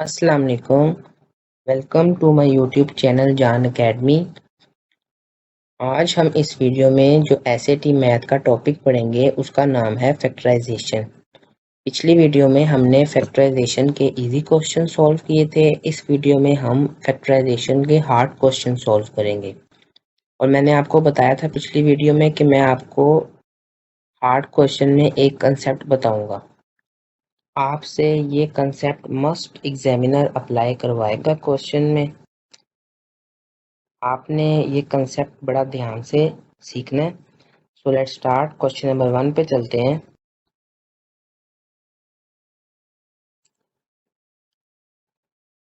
अस्सलाम वालेकुम। Welcome to my YouTube channel Jaan academy. आज हम इस वीडियो में जो एसएटी मैथ का टॉपिक पढ़ेंगे उसका नाम है फैक्टराइजेशन। पिछली वीडियो में हमने फैक्टराइजेशन के इजी क्वेश्चन सॉल्व किए थे। इस वीडियो में हम फैक्टराइजेशन के हार्ड क्वेश्चन सॉल्व करेंगे। और मैंने आपको बताया था पिछली वीडियो में कि मैं आपको हार्ड क्वेश्चन में एक कंसेप्ट बताऊंगा। आपसे ये कंसेप्ट मस्ट एग्जामिनर अप्लाई करवाएगा क्वेश्चन में। आपने ये कंसेप्ट बड़ा ध्यान से सीखना है। So let's start. Question number 1 पे चलते हैं।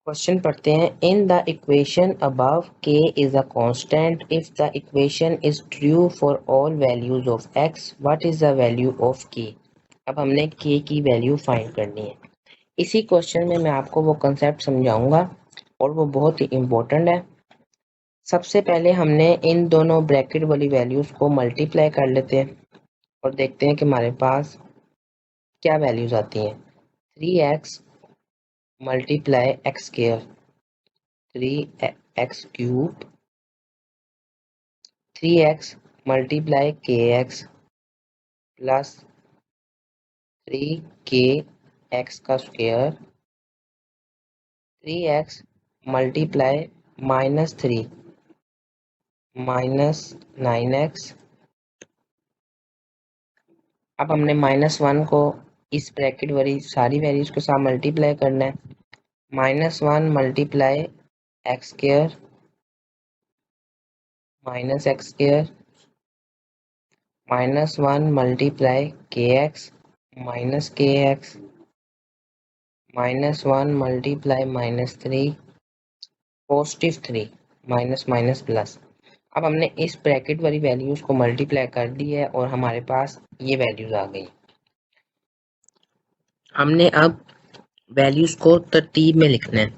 क्वेश्चन पढ़ते हैं। In the equation above k is a constant if the equation is true for all values of x what is the value of k। अब हमने k की वैल्यू find करनी है। इसी क्वेश्चन में मैं आपको वो कंसेप्ट समझाऊंगा और वो बहुत ही इम्पोर्टेंट है। सबसे पहले हमने इन दोनों ब्रैकेट वाली वैल्यूज को मल्टीप्लाई कर लेते हैं और देखते हैं कि हमारे पास क्या वैल्यूज आती हैं। 3x multiply x square, 3x cube, 3x multiply के एक्स प्लस 3k एक्स का स्क्वायर, 3x मल्टीप्लाई -3 -9x। अब हमने -1 को इस ब्रैकेट वाली सारी वैल्यूज के साथ मल्टीप्लाई करना है। -1 multiply x square minus x square, -1 multiply के एक्स माइनस के x, -1 multiply -3 +3 minus minus plus. अब हमने इस ब्रैकेट वाली वैल्यूज को मल्टीप्लाई कर दी है और हमारे पास ये वैल्यूज आ गई। हमने अब वैल्यूज को तरतीब में लिखना है।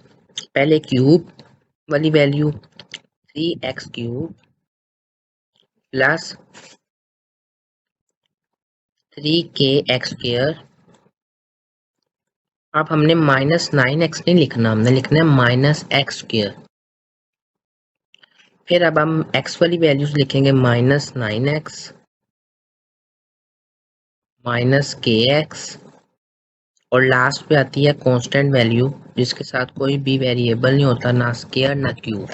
पहले क्यूब वाली value 3x cube plus 3k x square. अब हमने -9x नहीं लिखना, हमने लिखना है -x स्क्वायर। फिर अब हम x वाली वैल्यूज लिखेंगे -9x -kx और लास्ट पे आती है कांस्टेंट वैल्यू जिसके साथ कोई भी वेरिएबल नहीं होता, ना स्क्वायर ना क्यूब।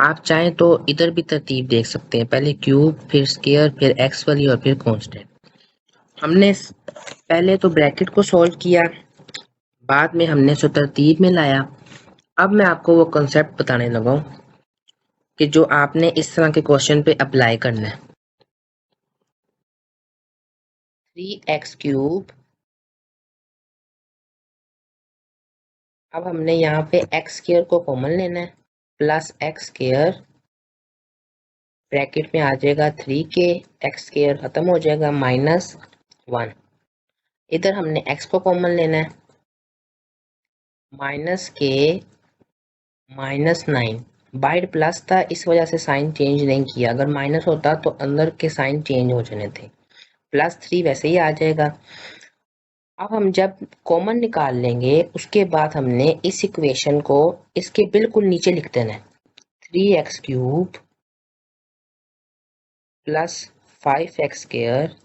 आप चाहें तो इधर भी तरतीब देख सकते हैं, पहले क्यूब फिर स्क्वायर फिर x वाली और फिर कांस्टेंट। हमने पहले तो ब्रैकेट को सॉल्व किया, बाद में हमने इसको तरतीब में लाया। अब मैं आपको वो कंसेप्ट बताने लगा हूं कि जो आपने इस तरह के क्वेश्चन पे अप्लाई करना है। 3x क्यूब, अब हमने यहाँ पे एक्स स्क्वायर को कॉमन लेना है प्लस एक्स स्क्वायर, ब्रैकेट में आ जाएगा 3k, एक्स स्क्वायर खत्म हो जाएगा -1। इधर हमने x को कॉमन लेना है -k -9। बाइट प्लस था इस वजह से साइन चेंज नहीं किया, अगर माइनस होता तो अंदर के साइन चेंज हो जाने थे। +3 वैसे ही आ जाएगा। अब हम जब कॉमन निकाल लेंगे उसके बाद हमने इस इक्वेशन को इसके बिल्कुल नीचे लिख देना है। 3x cube plus 5x square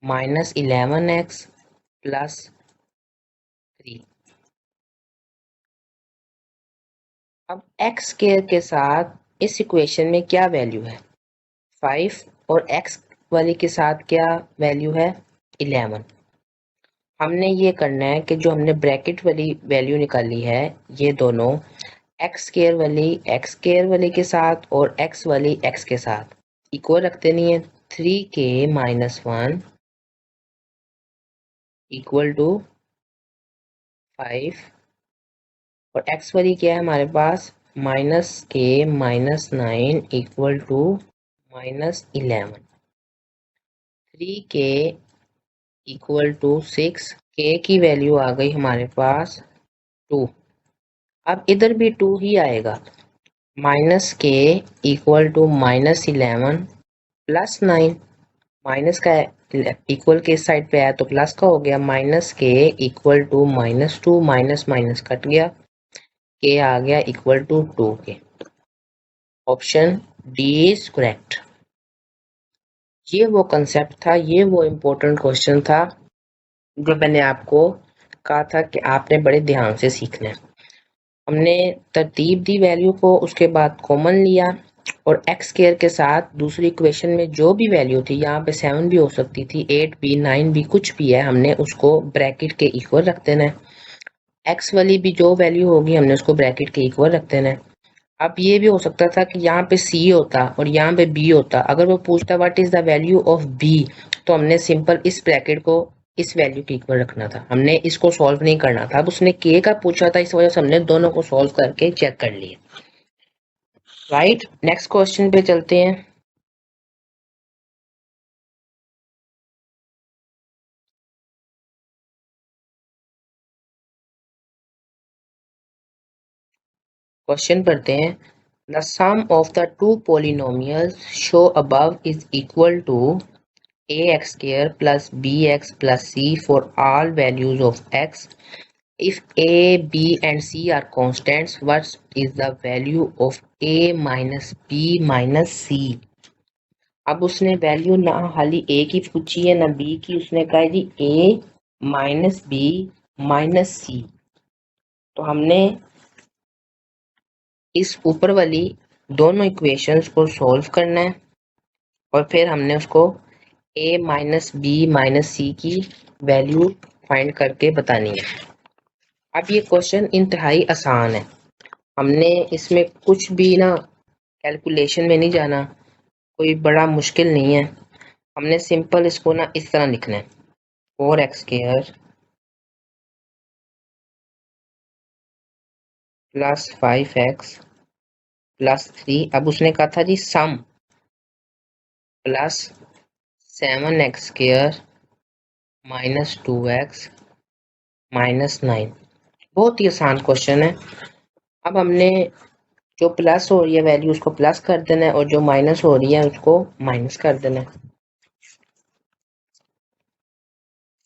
-11x plus 3। अब x स्क्वायर के साथ इस इक्वेशन में क्या वैल्यू है 5 और x वाली के साथ क्या वैल्यू है 11। हमने ये करना है कि जो हमने ब्रैकेट वाली वैल्यू निकाली है ये दोनों एक्स स्क्वायर वाली के साथ और x वाली x के साथ इक्वल रख देनी है। 3k -1 इक्वल टू 5 और x वाली क्या है हमारे पास -k -9 इक्वल टू -11। 3k इक्वल टू 6, k की वैल्यू आ गई हमारे पास 2। अब इधर भी 2 ही आएगा। -k equal to -11 +9। माइनस का इक्वल के इस साइड पे आया तो प्लस का हो गया, minus k equal to -2, minus minus cut गया, के आ गया इक्वल टू 2 के। Option D is correct. ये वो कंसेप्ट था, ये वो इम्पोर्टेंट क्वेश्चन था जो मैंने आपको कहा था कि आपने बड़े ध्यान से सीखना है। हमने तरतीब दी वैल्यू को, उसके बाद कॉमन लिया और एक्स स्क्वायर के साथ दूसरी इक्वेशन में जो भी वैल्यू थी, यहाँ पे 7 भी हो सकती थी, 8 भी, 9 भी, कुछ भी है, हमने उसको ब्रैकेट के इक्वल रख देना है। एक्स वाली भी जो वैल्यू होगी हमने उसको ब्रैकेट के इक्वल रख देना है। अब ये भी हो सकता था कि यहाँ पे सी होता और यहाँ पे बी होता। अगर वो पूछता what is the value of b, तो हमने सिंपल इस ब्रैकेट को इस वैल्यू के इक्वल रखना था, हमने इसको सॉल्व नहीं करना था। अब उसने के का पूछा था, इस वजह से हमने दोनों को सॉल्व करके चेक कर लिया। राइट, नेक्स्ट क्वेश्चन पे चलते हैं। क्वेश्चन पढ़ते हैं। The sum of the two polynomials show above is equal to ax square plus bx plus c for all values of x. If a, b and c are constants, what is the value of a minus b minus c? अब उसने value ना खाली a की पूछी है ना b की, उसने कहा जी a माइनस बी माइनस सी। तो हमने इस ऊपर वाली दोनों इक्वेशंस को सॉल्व करना है और फिर हमने उसको a माइनस बी माइनस सी की वैल्यू फाइंड करके बतानी है। अब ये क्वेश्चन इंतहाई आसान है, हमने इसमें कुछ भी ना कैलकुलेशन में नहीं जाना, कोई बड़ा मुश्किल नहीं है। हमने सिंपल इसको ना इस तरह लिखना है, 4x² प्लस 5x प्लस 3। अब उसने कहा था जी sum plus 7x² minus 2x minus 9। बहुत ही आसान क्वेश्चन है। अब हमने जो प्लस हो रही है वैल्यू उसको प्लस कर देना है और जो माइनस हो रही है उसको माइनस कर देना है।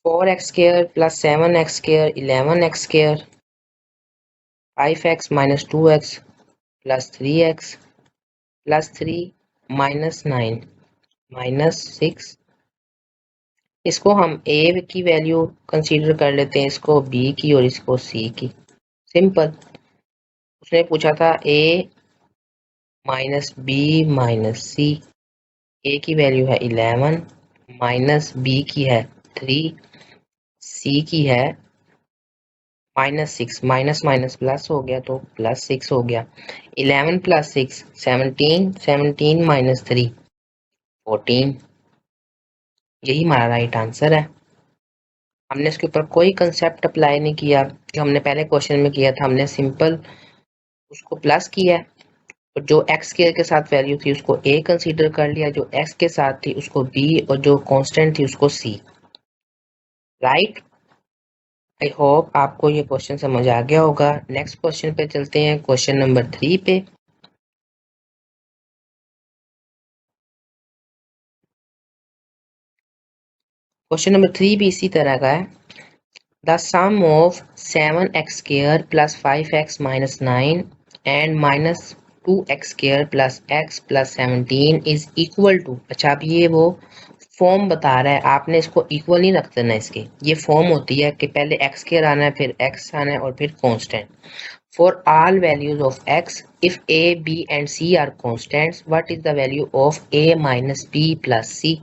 4x² plus 7x² 11x², 5x minus 2x plus 3x plus 3 minus 9 minus 6। इसको हम a की वैल्यू कंसीडर कर लेते हैं, इसको b की और इसको c की। सिंपल, उसने पूछा था a minus b minus c। a की वैल्यू है 11, माइनस b की है 3, c की है -6। माइनस माइनस प्लस हो गया तो +6 हो गया। 11 प्लस 6 17, 17 माइनस 3 14। यही हमारा राइट आंसर है। हमने इसके ऊपर कोई कंसेप्ट अप्लाई नहीं किया जो हमने पहले क्वेश्चन में किया था, हमने सिंपल उसको प्लस किया और जो एक्स के साथ वैल्यू थी उसको a कंसीडर कर लिया, जो x के साथ थी उसको b और जो कांस्टेंट थी उसको c। राइट, आई होप आपको ये क्वेश्चन समझ आ गया होगा। नेक्स्ट क्वेश्चन पे चलते हैं, क्वेश्चन नंबर 3 पे। क्वेश्चन नंबर 3 भी इसी तरह का है। The sum of 7x² plus 5x minus 9 and minus 2x² plus x plus 17 is equal to. अच्छा, अब ये वो फॉर्म बता रहा है, आपने इसको इक्वल नहीं रख देना इसके। ये फॉर्म होती है कि पहले x² आना है, फिर x आना है और फिर constant. For all values of x, if a b and c are constants, what is the value of a minus b plus c?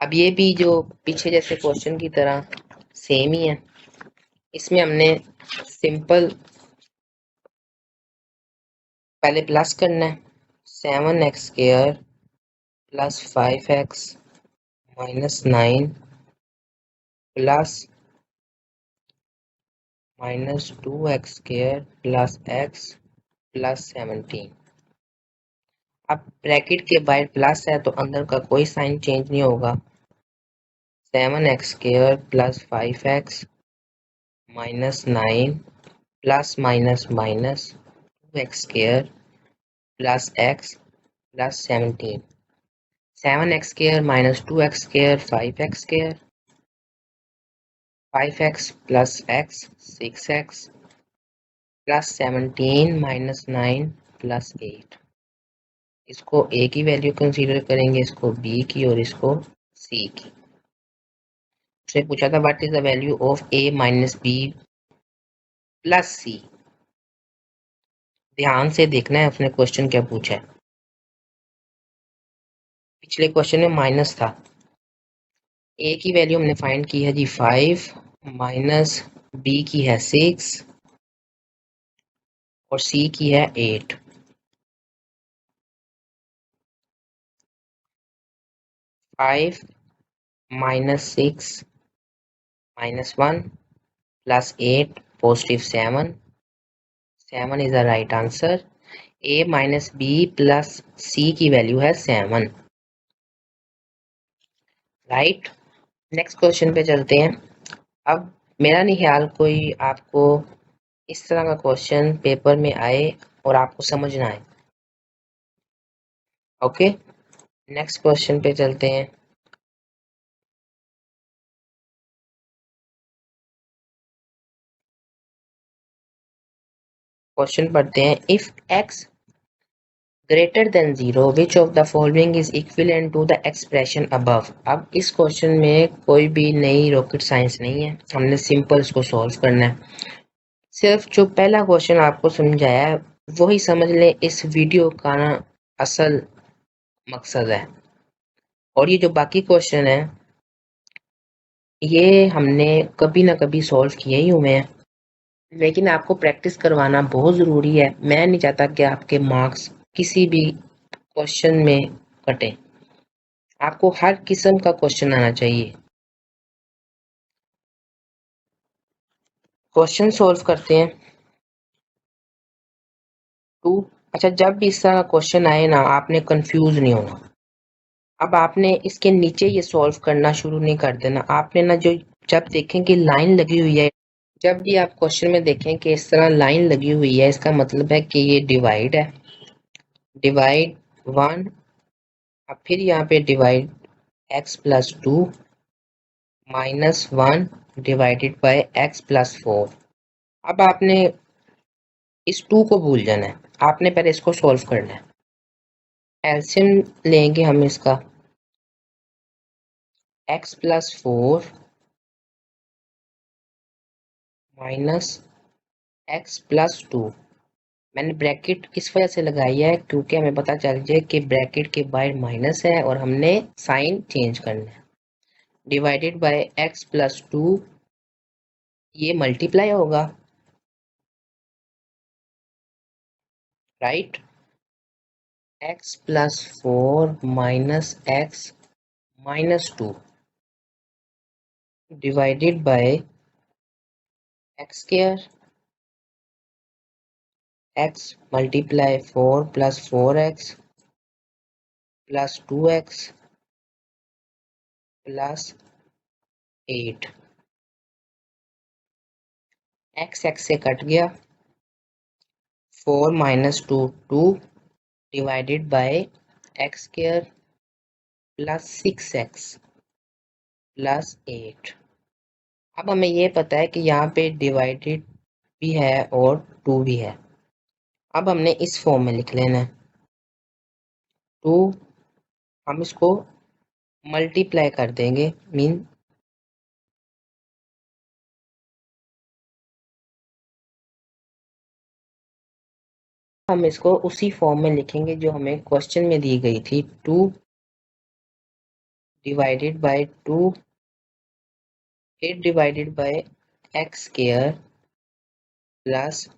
अब ये भी जो पीछे जैसे क्वेश्चन की तरह सेम ही है। इसमें हमने सिंपल पहले प्लस करना है, 7x² plus 5x minus 9 plus minus 2x² plus x plus 17। अब ब्रैकेट के बाहर प्लस है तो अंदर का कोई साइन चेंज नहीं होगा। 7x² plus 5x minus 9 plus minus minus 2x² plus x plus 17। 7x² minus 2x² 5x², 5x plus x 6x plus 17 minus 9 plus 8। इसको a की वैल्यू कंसीडर करेंगे, इसको b की और इसको c की। उसने पूछा था what is the value of a minus b plus c। ध्यान से देखना है उसने क्वेश्चन क्या पूछा है। पिछले क्वेश्चन में माइनस था। a की वैल्यू हमने फाइंड की है जी 5, माइनस b की है 6 और c की है 8। 5 minus 6 minus 1 plus 8 positive 7 is the right answer। a minus b plus c की वैल्यू है 7, राइट। नेक्स्ट क्वेश्चन पे चलते हैं। अब मेरा नहीं ख्याल कोई आपको इस तरह का क्वेश्चन पेपर में आए और आपको समझ ना आए। ओके, नेक्स्ट क्वेश्चन पे चलते हैं। क्वेश्चन पढ़ते हैं। If x greater than 0 which of the following is equivalent to the expression above। अब इस क्वेश्चन में कोई भी नई रॉकेट साइंस नहीं है, हमने सिंपल इसको सॉल्व करना है। सिर्फ जो पहला क्वेश्चन आपको समझाया है वही समझ लें, इस वीडियो का ना असल मकसद है। और ये जो बाकी क्वेश्चन है ये हमने कभी ना कभी सॉल्व किए ही हुए हैं, लेकिन आपको प्रैक्टिस करवाना बहुत ज़रूरी है। मैं नहीं चाहता कि आपके मार्क्स किसी भी क्वेश्चन में कटे, आपको हर किस्म का क्वेश्चन आना चाहिए। क्वेश्चन सॉल्व करते हैं। टू, अच्छा जब भी इस तरह का क्वेश्चन आए ना आपने कंफ्यूज नहीं होना। अब आपने इसके नीचे ये सॉल्व करना शुरू नहीं कर देना। आपने ना जो जब देखें कि लाइन लगी हुई है, जब भी आप क्वेश्चन में देखें कि इस तरह लाइन लगी हुई है, इसका मतलब है कि ये डिवाइड है, डिवाइड 1। अब फिर यहाँ पे divide x plus 2 minus 1 divided by x plus 4। अब आपने इस 2 को भूल जाना है, आपने पहले इसको सॉल्व करना है। एलसीएम लेंगे हम इसका, x plus 4 minus x plus 2। मैंने ब्रैकेट इस वजह से लगाई है क्योंकि हमें पता चल जाए कि ब्रैकेट के बाहर माइनस है और हमने साइन चेंज करना है। डिवाइडेड बाय x प्लस 2, ये मल्टीप्लाई होगा, right. x plus 4 minus x minus 2 divided by x square, x multiply 4 plus 4x plus 2x plus 8। x से कट गया, 4 minus 2 2 divided by x square plus 6x plus 8। अब हमें ये पता है कि यहाँ पे डिवाइडेड भी है और 2 भी है। अब हमने इस फॉर्म में लिख लेना है। 2 हम इसको मल्टीप्लाई कर देंगे, मीन हम इसको उसी फॉर्म में लिखेंगे जो हमें क्वेश्चन में दी गई थी। 2 divided by 2 8 divided by x square plus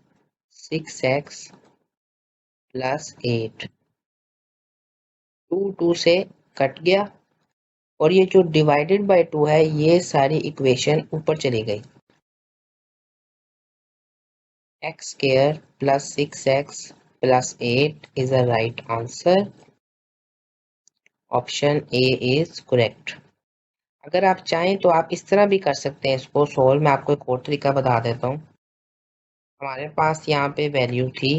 6x plus 8। 2 2 से कट गया और ये जो डिवाइडेड बाय 2 है ये सारी इक्वेशन ऊपर चली गई। x square plus 6x plus 8 is the right answer. Option A is correct. अगर आप चाहें तो आप इस तरह भी कर सकते हैं इसको सॉल्व। मैं आपको एक और तरीका बता देता हूँ। हमारे पास यहाँ पे वैल्यू थी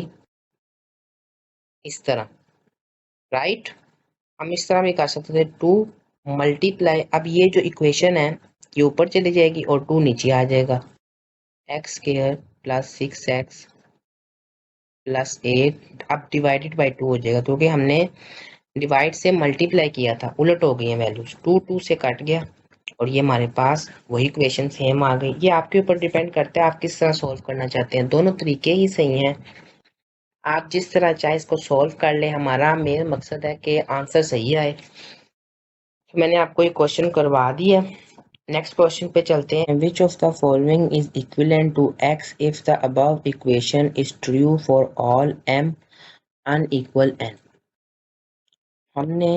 इस तरह, राइट। हम इस तरह भी कर सकते थे 2 मल्टीप्लाई, अब ये जो इक्वेशन है ये ऊपर चली जाएगी और 2 नीचे आ जाएगा, x square plus 6x plus 8, अब डिवाइडेड बाई 2 हो जाएगा क्योंकि हमने डिवाइड से मल्टीप्लाई किया था, उलट हो गई है वैल्यूज, 2 2 से कट गया और ये हमारे पास वही इक्वेशन सेम आ गई। ये आपके ऊपर डिपेंड करता है आप किस तरह सॉल्व करना चाहते हैं, दोनों तरीके ही सही हैं, आप जिस तरह चाहे इसको सॉल्व कर ले, हमारा मेन मकसद है कि आंसर सही आए। तो मैंने आपको ये क्वेश्चन करवा दिया। नेक्स्ट क्वेश्चन पे चलते हैं। Which of the following is equivalent to x if the above equation is true for all m unequal n। हमने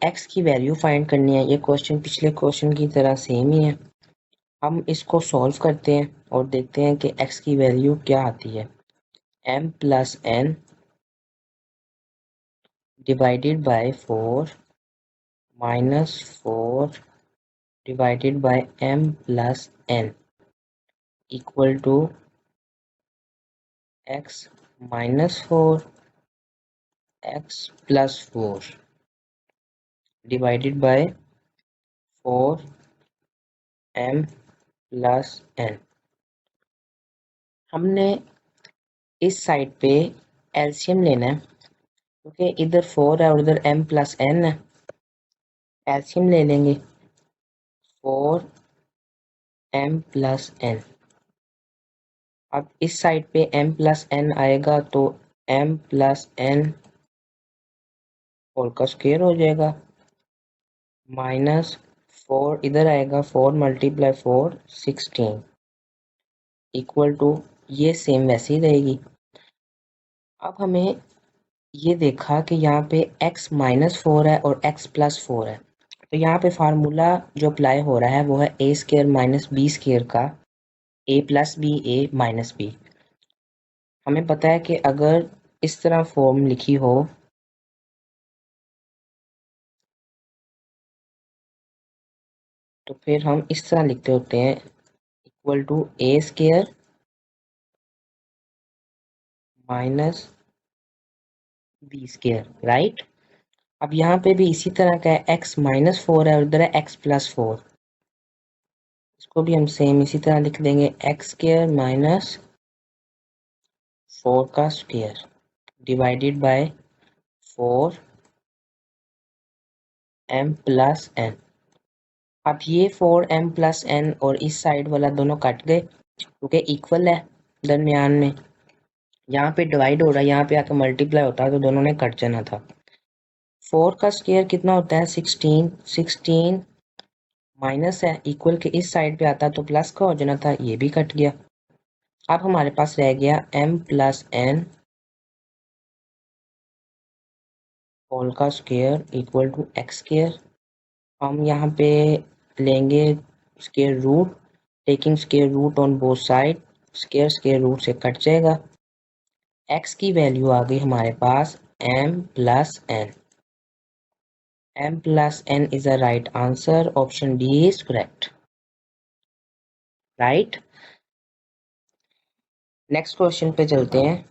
x की वैल्यू फाइंड करनी है, ये क्वेश्चन पिछले क्वेश्चन की तरह सेम ही है। हम इसको सॉल्व करते हैं और देखते हैं कि x की वैल्यू क्या आती है, m plus n divided by 4 minus 4 divided by m plus n equal to x minus 4 x plus 4 divided by 4 m plus n। हमने इस साइड पे एलसीएम लेना है क्योंकि इधर 4 है और इधर m प्लस n है, एलसीएम ले लेंगे 4 m प्लस n। अब इस साइड पे m प्लस n आएगा तो m प्लस n होल का स्क्वायर हो जाएगा, माइनस 4 इधर आएगा 4 मल्टीप्लाई 4 16 इक्वल टू, ये सेम वैसे ही रहेगी। अब हमें ये देखा कि यहाँ पे x माइनस 4 है और x प्लस 4 है, तो यहाँ पे फार्मूला जो अप्लाई हो रहा है वो है a square minus b square का, a plus b a minus b. हमें पता है कि अगर इस तरह फॉर्म लिखी हो तो फिर हम इस तरह लिखते होते हैं, equal to a square minus b square, right. अब यहाँ पे भी इसी तरह का है, x माइनस 4 है और इधर है x प्लस 4, इसको भी हम सेम इसी तरह लिख देंगे, x स्क्वायर माइनस 4 का square divided by 4 m plus n। अब ये 4 m प्लस n और इस साइड वाला दोनों कट गए क्योंकि इक्वल है दरमियान में, यहाँ पे डिवाइड हो रहा है, यहाँ पे आकर मल्टीप्लाई होता है तो दोनों ने कट जाना था। 4 का स्क्वायर कितना होता है 16, 16 माइनस है, इक्वल के इस साइड पे आता तो प्लस का हो जाना था, ये भी कट गया। अब हमारे पास रह गया m प्लस n होल का square equal to x square. हम यहाँ पे लेंगे square root, taking square root on both side, square root से कट जाएगा, x की वैल्यू आ गई हमारे पास m plus n। m plus n is a right answer, option D is correct, right. Next question पे चलते हैं।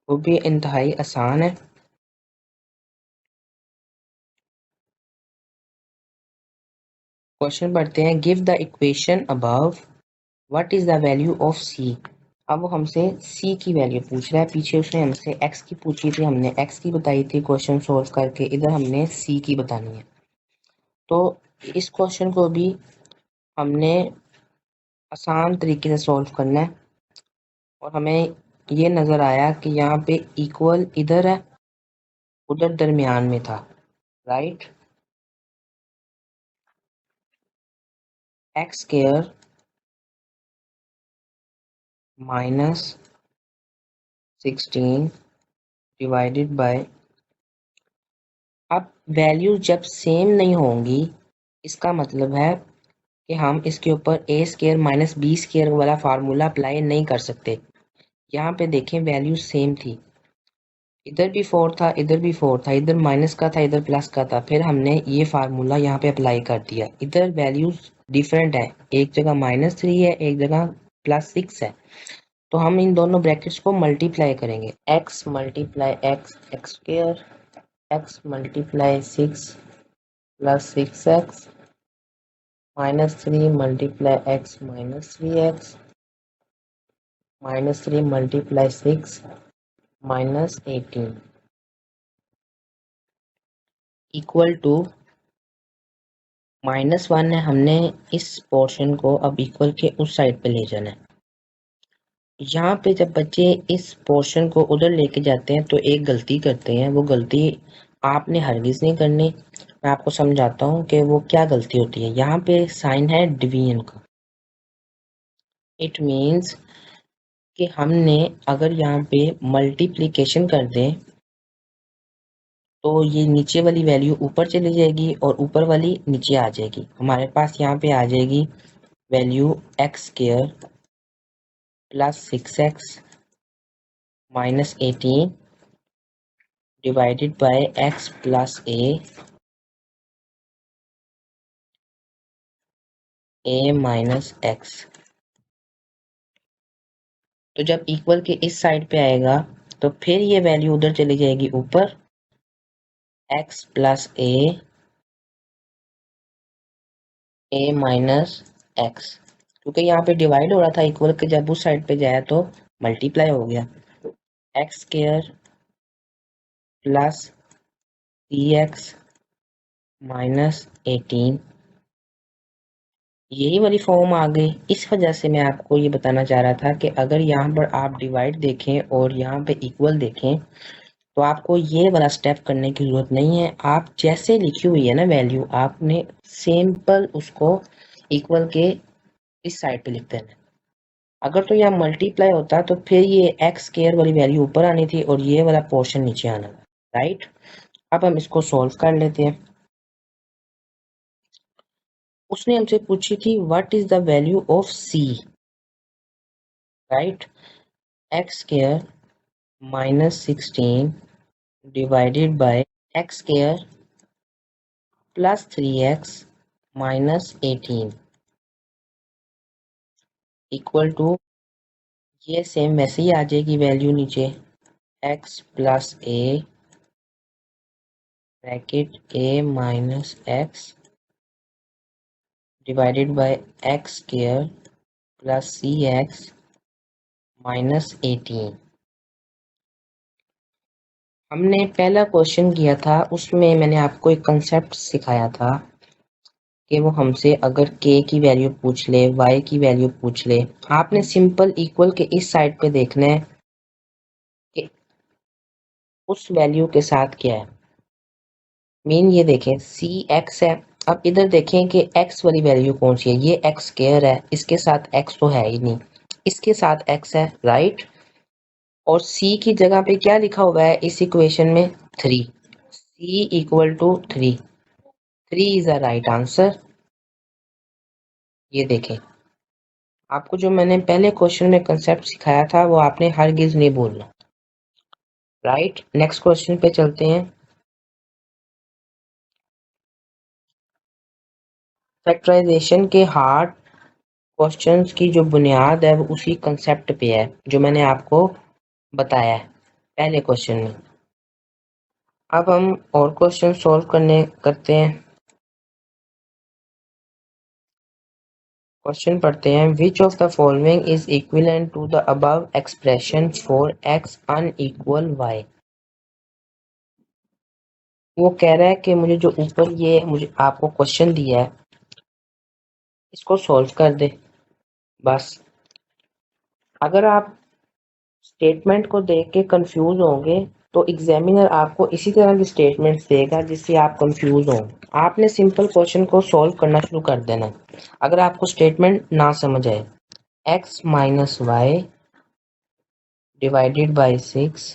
वो भी इंतहाई आसान है। क्वेश्चन पढ़ते हैं, give the equation above, what is the value of c। अब वो हमसे c की वैल्यू पूछ रहा है, पीछे उसने हमसे x की पूछी थी, हमने x की बताई थी क्वेश्चन सोल्व करके, इधर हमने c की बतानी है। तो इस क्वेश्चन को भी हमने आसान तरीके से सॉल्व करना है और हमें ये नज़र आया कि यहाँ पे इक्वल इधर है, उधर दरमियान में था, right. X square minus 16 divided bye, अब वैल्यू जब सेम नहीं होंगी इसका मतलब है कि हम इसके ऊपर a square minus b square वाला फार्मूला अप्लाई नहीं कर सकते। यहाँ पे देखें वैल्यू सेम थी, इधर भी 4 था, इधर भी 4 था, इधर माइनस का था, इधर प्लस का था, फिर हमने ये फार्मूला यहाँ पे अप्लाई कर दिया। इधर वैल्यूज डिफरेंट है, एक जगह -3 है, एक जगह प्लस 6 है, तो हम इन दोनों ब्रैकेट्स को मल्टीप्लाई करेंगे। x multiply x x square, x multiply 6 plus 6x, -3 multiply x minus 3x, -3 multiply 6 -18 equal to -1 है। हमने इस पोर्शन को अब इक्वल के उस साइड पे ले जाना है। यहाँ पे जब बच्चे इस पोर्शन को उधर लेके जाते हैं तो एक गलती करते हैं, वो गलती आपने हरगिज नहीं करनी। मैं आपको समझाता हूँ कि वो क्या गलती होती है। यहाँ पे साइन है डिवीजन का, इट मीन्स कि हमने अगर यहाँ पे मल्टीप्लिकेशन कर दें तो ये नीचे वाली वैल्यू ऊपर चली जाएगी और ऊपर वाली नीचे आ जाएगी। हमारे पास यहाँ पे आ जाएगी value x square plus 6x minus 18 divided by x plus a minus x। तो जब इक्वल के इस साइड पे आएगा तो फिर ये वैल्यू उधर चली जाएगी ऊपर, x plus a minus x, क्योंकि यहाँ पे डिवाइड हो रहा था, इक्वल के जब उस साइड पे जाया तो मल्टीप्लाई हो गया। X square plus 3x minus 18, यही वाली फॉर्म आ गई। इस वजह से मैं आपको ये बताना चाह रहा था कि अगर यहाँ पर आप डिवाइड देखें और यहाँ पे इक्वल देखें तो आपको ये वाला स्टेप करने की जरूरत नहीं है। आप जैसे लिखी हुई है ना वैल्यू, आपने सिंपल उसको इक्वल के इस साइड पे लिख देना है। अगर तो यहाँ मल्टीप्लाई होता तो फिर ये एक्स स्क्वायर वाली वैल्यू ऊपर आनी थी और ये वाला पोर्शन नीचे आना था, राइट। अब हम इसको सॉल्व कर लेते हैं। उसने हमसे पूछी थी what is the value of c, right. X square minus 16 divided by x square plus 3x minus 18 equal to, ये सेम वैसे ही आ जाएगी वैल्यू नीचे, x plus a bracket a minus x divided by x square plus cx minus 18। हमने पहला question किया था, उसमें मैंने आपको एक कंसेप्ट सिखाया था कि वो हमसे अगर k की वैल्यू पूछ ले, y की वैल्यू पूछ ले, आपने सिंपल इक्वल के इस साइड पे देखना है कि उस वैल्यू के साथ क्या है। मीन ये देखें सी एक्स है, अब इधर देखें कि x वाली वैल्यू कौन सी है। ये एक्स स्क्वायर है, इसके साथ x तो है ही नहीं, इसके साथ x है, राइट। और c की जगह पे क्या लिखा हुआ है इस इक्वेशन में, 3। c equal to 3, 3 is the right answer. ये देखें, आपको जो मैंने पहले क्वेश्चन में कंसेप्ट सिखाया था वो आपने हरगिज नहीं भूलना, राइट। नेक्स्ट क्वेश्चन पे चलते हैं। फैक्टराइजेशन के हार्ड क्वेश्चंस की जो बुनियाद है वो उसी कंसेप्ट पे है जो मैंने आपको बताया है पहले क्वेश्चन में। अब हम और क्वेश्चन सॉल्व करते हैं। क्वेश्चन पढ़ते हैं, which of the following is equivalent to the above expression for x unequal y. वो कह रहा है कि मुझे जो ऊपर ये मुझे आपको क्वेश्चन दिया है इसको सॉल्व कर दे बस। अगर आप स्टेटमेंट को देख के कंफ्यूज होंगे तो एग्जामिनर आपको इसी तरह की स्टेटमेंट्स देगा जिससे आप कंफ्यूज हों। आपने सिंपल क्वेश्चन को सॉल्व करना शुरू कर देना अगर आपको स्टेटमेंट ना समझ आए। x minus y divided by 6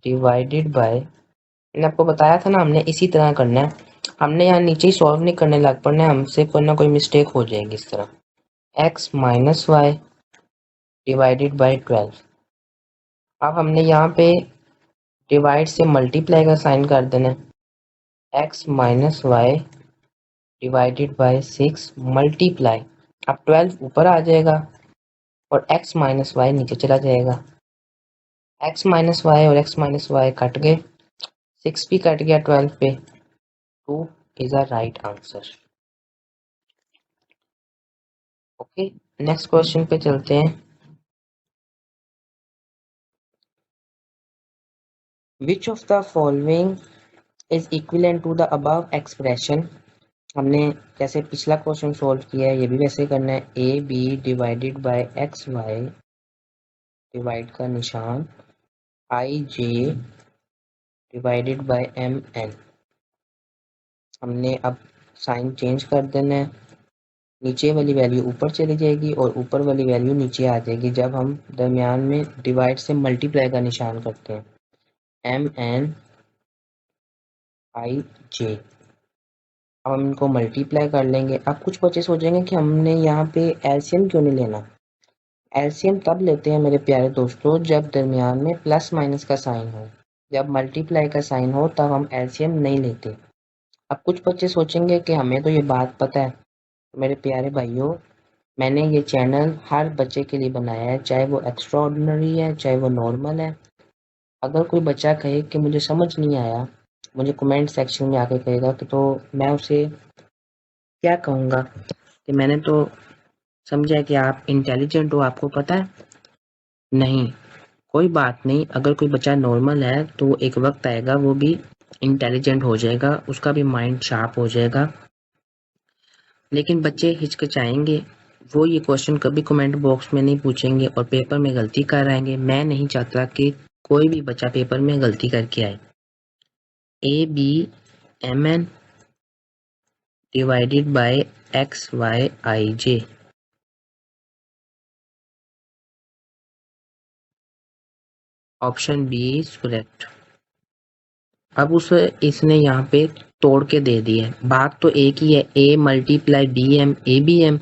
divided by, मैंने आपको बताया था ना हमने इसी तरह करना है। हमने यहाँ नीचे ही सॉल्व नहीं करने लग पड़ना है, हमसे कोई ना कोई मिस्टेक हो जाएगी इस तरह। x minus y divided by 12। अब हमने यहाँ पे डिवाइड से मल्टीप्लाई का साइन कर देना है। x minus y divided by 6 multiply, अब 12 ऊपर आ जाएगा और x माइनस वाई नीचे चला जाएगा। x माइनस वाई और x माइनस वाई कट गए, 6 भी कट गया 12 पे, 2 is a right answer. Okay, next question पे चलते हैं। Which of the following is equivalent to the above expression. हमने जैसे पिछला क्वेश्चन सॉल्व किया है, ये भी वैसे करना है। A B divided by x Y, divide का निशान, I J divided by M N. हमने अब साइन चेंज कर देना है, नीचे वाली वैल्यू ऊपर चली जाएगी और ऊपर वाली वैल्यू नीचे आ जाएगी जब हम दरमियान में डिवाइड से मल्टीप्लाई का निशान करते हैं। एम एन आई जे, अब हम इनको मल्टीप्लाई कर लेंगे। अब कुछ बच्चे सोचेंगे कि हमने यहाँ पे एलसीएम क्यों नहीं लेना। एलसीएम तब लेते हैं मेरे प्यारे दोस्तों जब दरमियान में प्लस माइनस का साइन हो, जब मल्टीप्लाई का साइन हो तब हम एलसीएम नहीं लेते। अब कुछ बच्चे सोचेंगे कि हमें तो ये बात पता है। मेरे प्यारे भाइयों, मैंने ये चैनल हर बच्चे के लिए बनाया है, चाहे वो एक्स्ट्रा ऑर्डिनरी है चाहे वो नॉर्मल है। अगर कोई बच्चा कहे कि मुझे समझ नहीं आया, मुझे कमेंट सेक्शन में आके कहेगा तो मैं उसे क्या कहूँगा कि मैंने तो समझा कि आप इंटेलिजेंट हो, आपको पता है। नहीं, कोई बात नहीं, अगर कोई बच्चा नॉर्मल है तो एक वक्त आएगा वो भी इंटेलिजेंट हो जाएगा, उसका भी माइंड शार्प हो जाएगा। लेकिन बच्चे हिचकिचाएंगे, वो ये क्वेश्चन कभी कमेंट बॉक्स में नहीं पूछेंगे और पेपर में गलती कर आएंगे। मैं नहीं चाहता कि कोई भी बच्चा पेपर में गलती करके आए। A B M N divided by x Y I J, option B is correct. अब उसे इसने यहाँ पे तोड़ के दे दी है, बात तो एक ही है, A multiply B M A B M,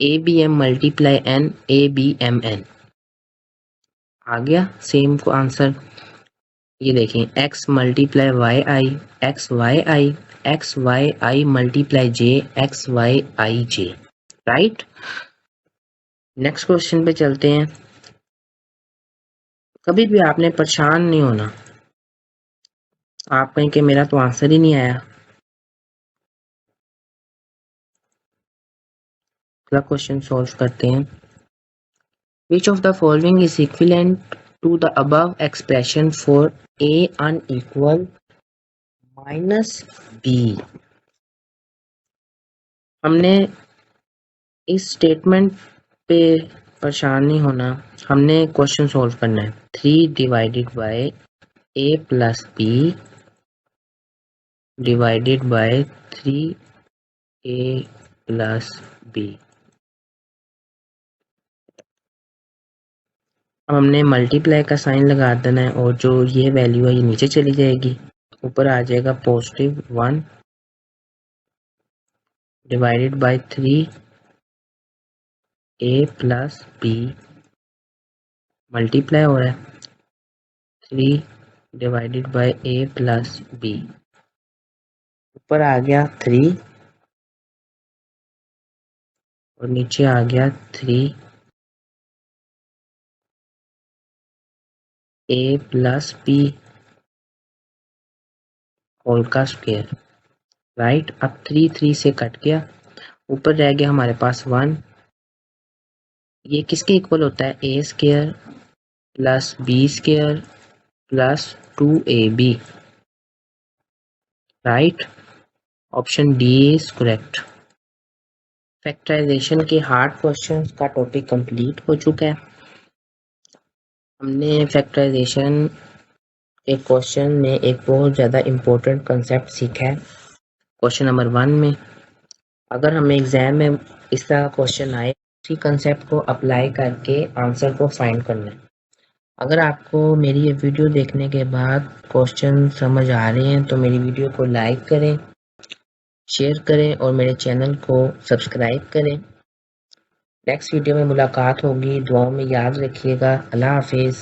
A B M multiply N A B M N. आ गया सेम को आंसर। ये देखें, x multiply Y I, X Y I, X Y I multiply J, X Y I J, right. Next question पे चलते हैं। कभी भी आपने परेशान नहीं होना, आप कहें कि मेरा तो आंसर ही नहीं आया। अगला क्वेश्चन सॉल्व करते हैं। Which of the following is equivalent to the above expression for a unequal minus b। हमने इस स्टेटमेंट पे परेशान नहीं होना, हमने क्वेश्चन सॉल्व करना है। 3 divided by a plus b divided by 3a plus b। अब हमने मल्टीप्लाई का साइन लगा देना है और जो ये वैल्यू है ये नीचे चली जाएगी, ऊपर आ जाएगा positive 1 divided by 3a plus b, multiply हो रहा है 3 divided by a plus b, ऊपर आ गया 3 और नीचे आ गया 3a प्लस b होल का स्क्वायर, राइट। अब 3 से कट गया, ऊपर रह गया हमारे पास 1। ये किसके इक्वल होता है, a square plus b square plus 2ab, right. Option D is correct. Factorisation के हार्ड क्वेश्चंस का टॉपिक कंप्लीट हो चुका है। हमने फैक्टराइजेशन के क्वेश्चन में एक बहुत ज़्यादा इम्पोर्टेंट कंसेप्ट सीखा है क्वेश्चन नंबर 1 में। अगर हमें एग्जाम में इस तरह क्वेश्चन आए, उसी कंसेप्ट को अप्लाई करके आंसर को फाइंड करना है। अगर आपको मेरी ये वीडियो देखने के बाद क्वेश्चन समझ आ रहे हैं तो मेरी वीडियो को लाइक करें, शेयर करें और मेरे चैनल को सब्सक्राइब करें। नेक्स्ट वीडियो में मुलाकात होगी, दुआओं में याद रखिएगा। अल्लाह हाफिज़।